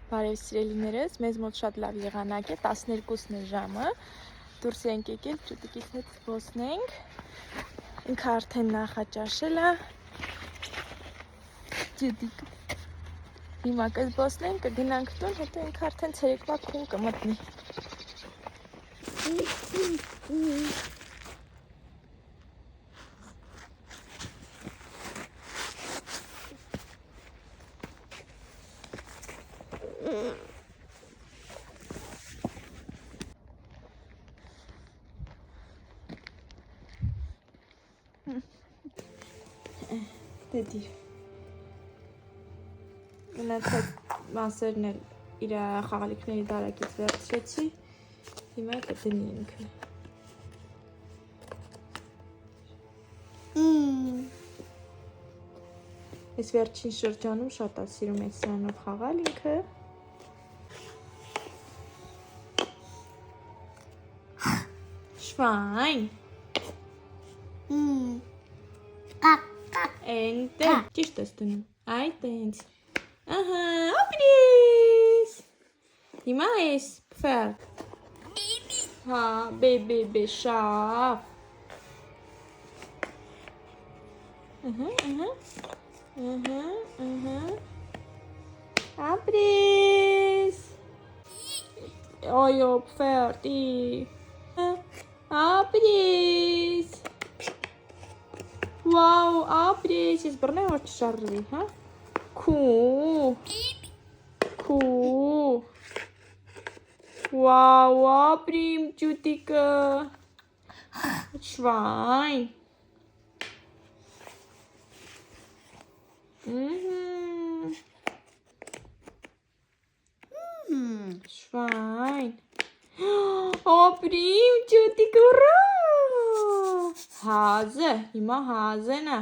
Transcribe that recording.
Բարև սիրելիներս, մեզ մոտ շատ լավ եղանակ է, 12-ն է ժամը, դուրս ենք եկել ճուտիկից հետ զբոսնենք, ինքը արդեն նախաճաշել է, ճուտիկ, հիմա կզբոսնենք, կգնանք տուն, հետո ինքը արդեն ցերեկվա քուն կմտնի։ Դեդի մնացած մասերն էլ իր խաղալիքների դարակից վերցրեցի, հիմա կդնի ինքը։ Ես վերջին շրջանում շատ է սիրում այդ սրանով խաղալ ինքը։ Շվայն։ Ընտե, ճիշտ ես դնում, այդ էնց, ահա, ապրիս, հիմա ես, պվերդ, հա, բեբե, շավ, ապրիս, այո, պվերդ, ապրիս, Վաու, ապրես, ես բռնեմ, որ չշարժվի, հա? Քու, վաու, ապրիմ ճուտիկը, շվայն, շվայն, ապրիմ ճուտիկը, ուրա, հազը, հիմա հազեն է,